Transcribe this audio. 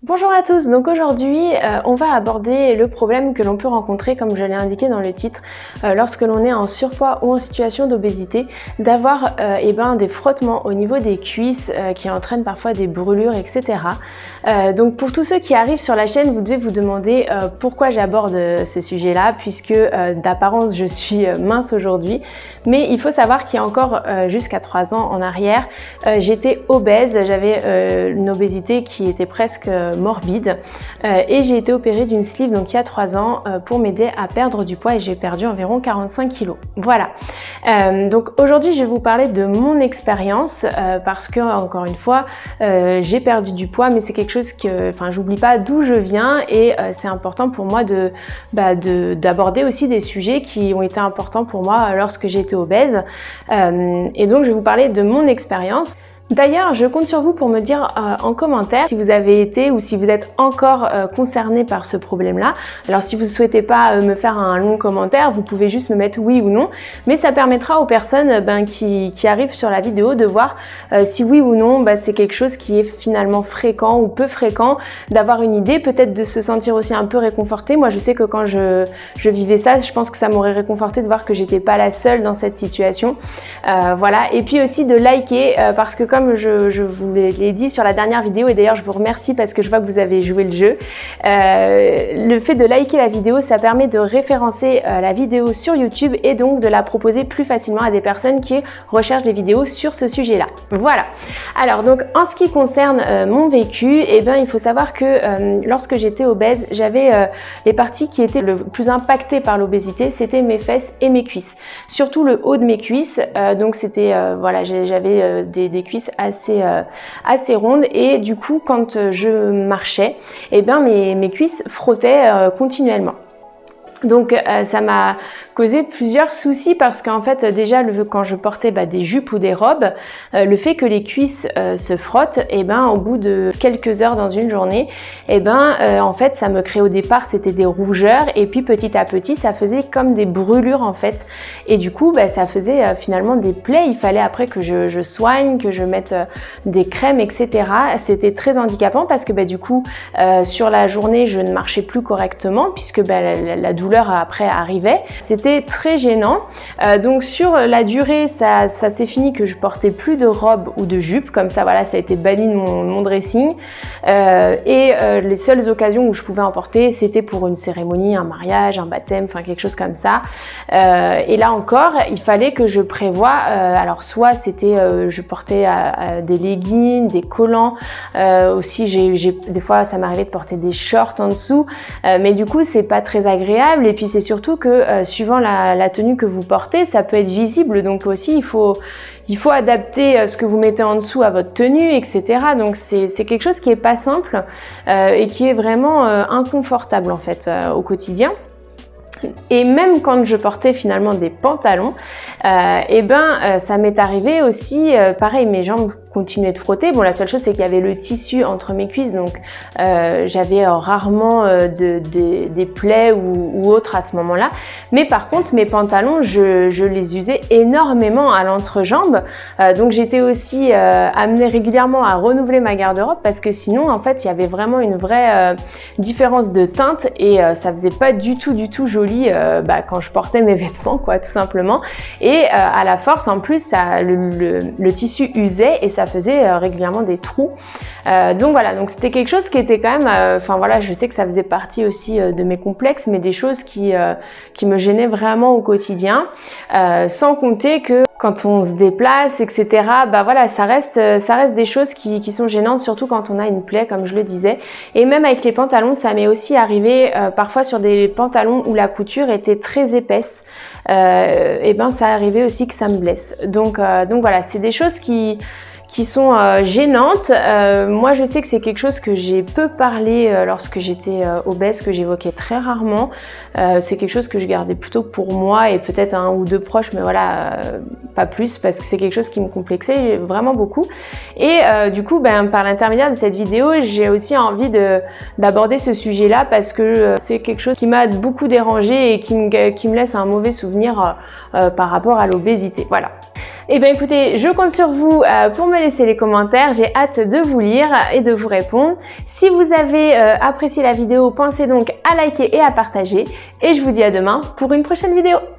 Bonjour à tous, donc aujourd'hui on va aborder le problème que l'on peut rencontrer, comme je l'ai indiqué dans le titre, lorsque l'on est en surpoids ou en situation d'obésité, d'avoir des frottements au niveau des cuisses qui entraînent parfois des brûlures, etc. Donc pour tous ceux qui arrivent sur la chaîne, vous devez vous demander pourquoi j'aborde ce sujet-là, puisque d'apparence je suis mince aujourd'hui, mais il faut savoir qu'il y a encore jusqu'à 3 ans en arrière, j'étais obèse, j'avais une obésité qui était presque morbide et j'ai été opérée d'une sleeve donc il y a 3 ans pour m'aider à perdre du poids et j'ai perdu environ 45 kilos. Voilà. Donc aujourd'hui je vais vous parler de mon expérience parce que encore une fois j'ai perdu du poids, mais c'est quelque chose que, j'oublie pas d'où je viens et c'est important pour moi d'aborder aussi des sujets qui ont été importants pour moi lorsque j'ai été obèse et donc je vais vous parler de mon expérience. D'ailleurs, je compte sur vous pour me dire en commentaire si vous avez été ou si vous êtes encore concerné par ce problème-là. Alors si vous ne souhaitez pas me faire un long commentaire, vous pouvez juste me mettre oui ou non, mais ça permettra aux personnes qui arrivent sur la vidéo de voir si oui ou non c'est quelque chose qui est finalement fréquent ou peu fréquent, d'avoir une idée, peut-être de se sentir aussi un peu réconforté. Moi je sais que quand je vivais ça, je pense que ça m'aurait réconforté de voir que j'étais pas la seule dans cette situation. Voilà, et puis aussi de liker parce que comme je vous l'ai dit sur la dernière vidéo, et d'ailleurs je vous remercie parce que je vois que vous avez joué le jeu, le fait de liker la vidéo, ça permet de référencer la vidéo sur YouTube et donc de la proposer plus facilement à des personnes qui recherchent des vidéos sur ce sujet-là. Voilà. Alors donc en ce qui concerne mon vécu, il faut savoir que lorsque j'étais obèse, j'avais les parties qui étaient le plus impactées par l'obésité, c'était mes fesses et mes cuisses. Surtout le haut de mes cuisses, donc c'était voilà, j'avais des cuisses assez rondes et du coup quand je marchais, mes cuisses frottaient continuellement. Donc ça m'a causé plusieurs soucis parce qu'en fait déjà quand je portais des jupes ou des robes, le fait que les cuisses se frottent, au bout de quelques heures dans une journée, en fait ça me créait au départ c'était des rougeurs et puis petit à petit ça faisait comme des brûlures en fait et du coup ça faisait finalement des plaies. Il fallait après que je soigne, que je mette des crèmes, etc. C'était très handicapant parce que du coup sur la journée je ne marchais plus correctement puisque la douleur après arrivait. C'était très gênant. Donc sur la durée, ça s'est fini que je portais plus de robe ou de jupe. Comme ça, voilà, ça a été banni de mon dressing. Les seules occasions où je pouvais en porter, c'était pour une cérémonie, un mariage, un baptême, quelque chose comme ça. Et là encore, il fallait que je prévoie. Alors soit c'était, je portais des leggings, des collants. Aussi, des fois, ça m'arrivait de porter des shorts en dessous. Mais du coup, c'est pas très agréable. Et puis c'est surtout que suivant la tenue que vous portez, ça peut être visible. Donc aussi, il faut adapter ce que vous mettez en dessous à votre tenue, etc. Donc c'est quelque chose qui est pas simple et qui est vraiment inconfortable en fait au quotidien. Et même quand je portais finalement des pantalons, ça m'est arrivé aussi, pareil, mes jambes continuer de frotter. Bon, la seule chose, c'est qu'il y avait le tissu entre mes cuisses, donc j'avais rarement des plaies ou autres à ce moment-là. Mais par contre, mes pantalons, je les usais énormément à l'entrejambe. Donc j'étais aussi amenée régulièrement à renouveler ma garde-robe parce que sinon, en fait, il y avait vraiment une vraie différence de teinte et ça faisait pas du tout joli quand je portais mes vêtements, quoi, tout simplement. Et à la force, en plus, le tissu usait et ça faisait régulièrement des trous. Donc voilà, donc c'était quelque chose qui était quand même, je sais que ça faisait partie aussi de mes complexes, mais des choses qui me gênaient vraiment au quotidien, sans compter que quand on se déplace, etc., ça reste des choses qui sont gênantes, surtout quand on a une plaie, comme je le disais. Et même avec les pantalons, ça m'est aussi arrivé parfois sur des pantalons où la couture était très épaisse. Ça arrivait aussi que ça me blesse. Donc voilà, c'est des choses qui sont gênantes. Moi je sais que c'est quelque chose que j'ai peu parlé lorsque j'étais obèse, que j'évoquais très rarement. C'est quelque chose que je gardais plutôt pour moi et peut-être un ou deux proches, mais voilà, pas plus, parce que c'est quelque chose qui me complexait vraiment beaucoup. Et du coup, par l'intermédiaire de cette vidéo, j'ai aussi envie d'aborder ce sujet-là parce que c'est quelque chose qui m'a beaucoup dérangée et qui me laisse un mauvais souvenir par rapport à l'obésité. Voilà. Eh bien écoutez, je compte sur vous pour me laisser les commentaires, j'ai hâte de vous lire et de vous répondre. Si vous avez apprécié la vidéo, pensez donc à liker et à partager et je vous dis à demain pour une prochaine vidéo.